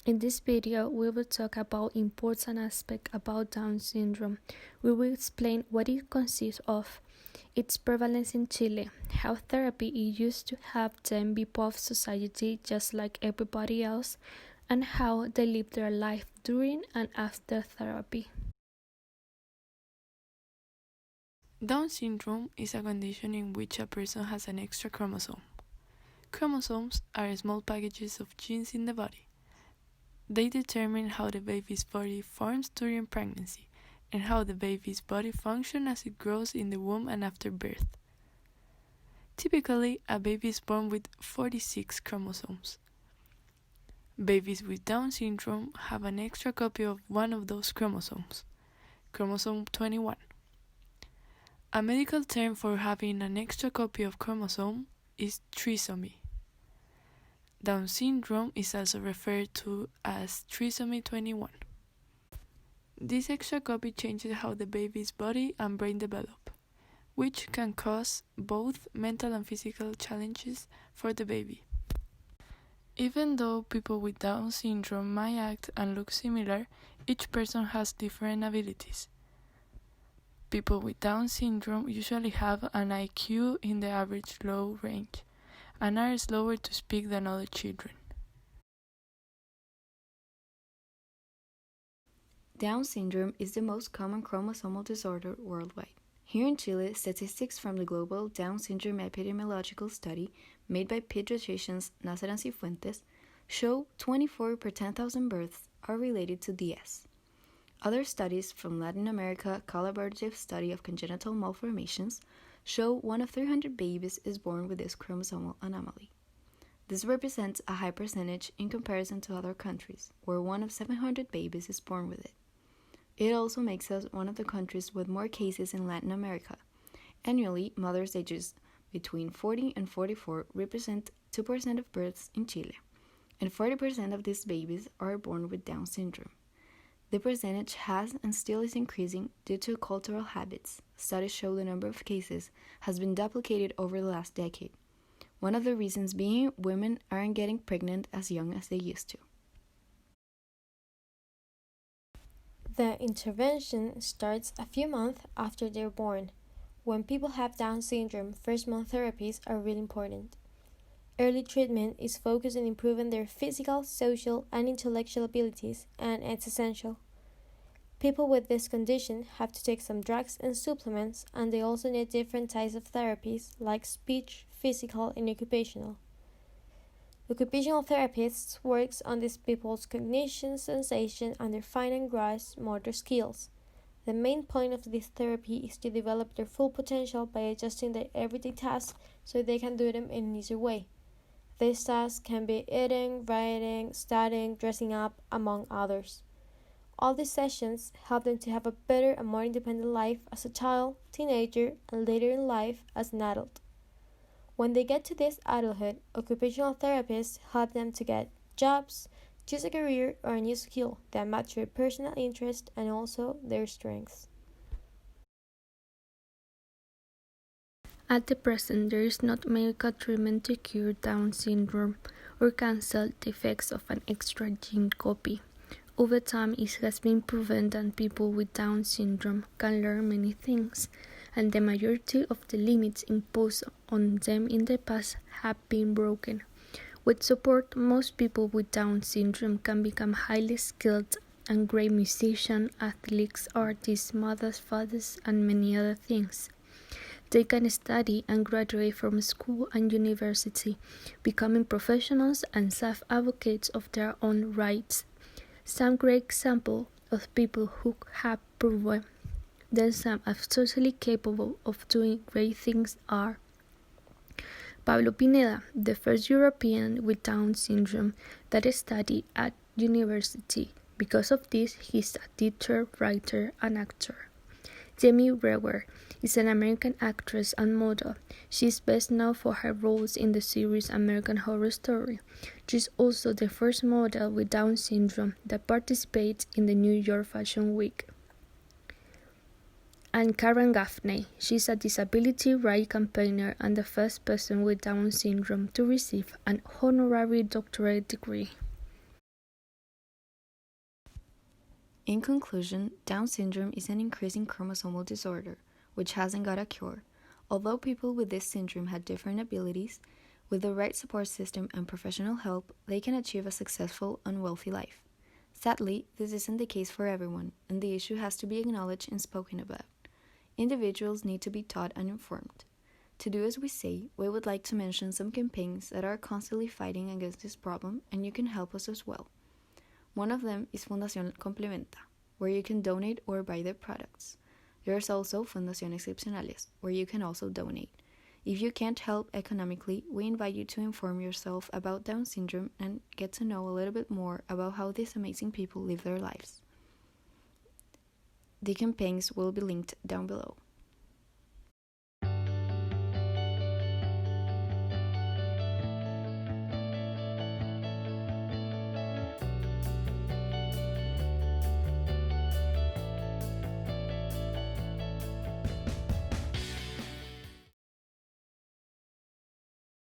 In this video, we will talk about important aspects about Down syndrome. We will explain what it consists of, its prevalence in Chile, how therapy is used to help them be part of society just like everybody else, and how they live their life during and after therapy. Down syndrome is a condition in which a person has an extra chromosome. Chromosomes are small packages of genes in the body. They determine how the baby's body forms during pregnancy and how the baby's body functions as it grows in the womb and after birth. Typically, a baby is born with 46 chromosomes. Babies with Down syndrome have an extra copy of one of those chromosomes, chromosome 21. A medical term for having an extra copy of chromosome is trisomy. Down syndrome is also referred to as trisomy 21. This extra copy changes how the baby's body and brain develop, which can cause both mental and physical challenges for the baby. Even though people with Down syndrome might act and look similar, each person has different abilities. People with Down syndrome usually have an IQ in the average low range and are slower to speak than other children. Down syndrome is the most common chromosomal disorder worldwide. Here in Chile, statistics from the Global Down Syndrome Epidemiological Study made by pediatricians Nasser and Cifuentes show 24 per 10,000 births are related to DS. Other studies from Latin America collaborative study of congenital malformations show 1 of 300 babies is born with this chromosomal anomaly. This represents a high percentage in comparison to other countries, where 1 of 700 babies is born with it. It also makes us one of the countries with more cases in Latin America. Annually, mothers ages between 40 and 44 represent 2% of births in Chile, and 40% of these babies are born with Down syndrome. The percentage has and still is increasing due to cultural habits. Studies show the number of cases has been duplicated over the last decade. One of the reasons being women aren't getting pregnant as young as they used to. The intervention starts a few months after they're born. When people have Down syndrome, first-month therapies are really important. Early treatment is focused on improving their physical, social, and intellectual abilities, and it's essential. People with this condition have to take some drugs and supplements, and they also need different types of therapies like speech, physical, and occupational. Occupational therapists works on these people's cognition, sensation, and their fine and gross motor skills. The main point of this therapy is to develop their full potential by adjusting their everyday tasks so they can do them in an easier way. These tasks can be eating, writing, studying, dressing up, among others. All these sessions help them to have a better and more independent life as a child, teenager, and later in life as an adult. When they get to this adulthood, occupational therapists help them to get jobs, choose a career or a new skill that match their personal interest and also their strengths. At the present, there is not medical treatment to cure Down syndrome or cancel the effects of an extra gene copy. Over time, it has been proven that people with Down syndrome can learn many things, and the majority of the limits imposed on them in the past have been broken. With support, most people with Down syndrome can become highly skilled and great musicians, athletes, artists, mothers, fathers, and many other things. They can study and graduate from school and university, becoming professionals and self-advocates of their own rights. Some great examples of people who have proven themselves as totally capable of doing great things are Pablo Pineda, the first European with Down syndrome that studied at university. Because of this, he is a teacher, writer, and actor. Demi Brewer is an American actress and model. She is best known for her roles in the series American Horror Story. She is also the first model with Down syndrome that participates in the New York Fashion Week. And Karen Gaffney, she is a disability rights campaigner and the first person with Down syndrome to receive an honorary doctorate degree. In conclusion, Down syndrome is an increasing chromosomal disorder, which hasn't got a cure. Although people with this syndrome have different abilities, with the right support system and professional help, they can achieve a successful and wealthy life. Sadly, this isn't the case for everyone, and the issue has to be acknowledged and spoken about. Individuals need to be taught and informed. To do as we say, we would like to mention some campaigns that are constantly fighting against this problem, and you can help us as well. One of them is Fundación Complementa, where you can donate or buy their products. There's also Fundación Excepcionales, where you can also donate. If you can't help economically, we invite you to inform yourself about Down syndrome and get to know a little bit more about how these amazing people live their lives. The campaigns will be linked down below.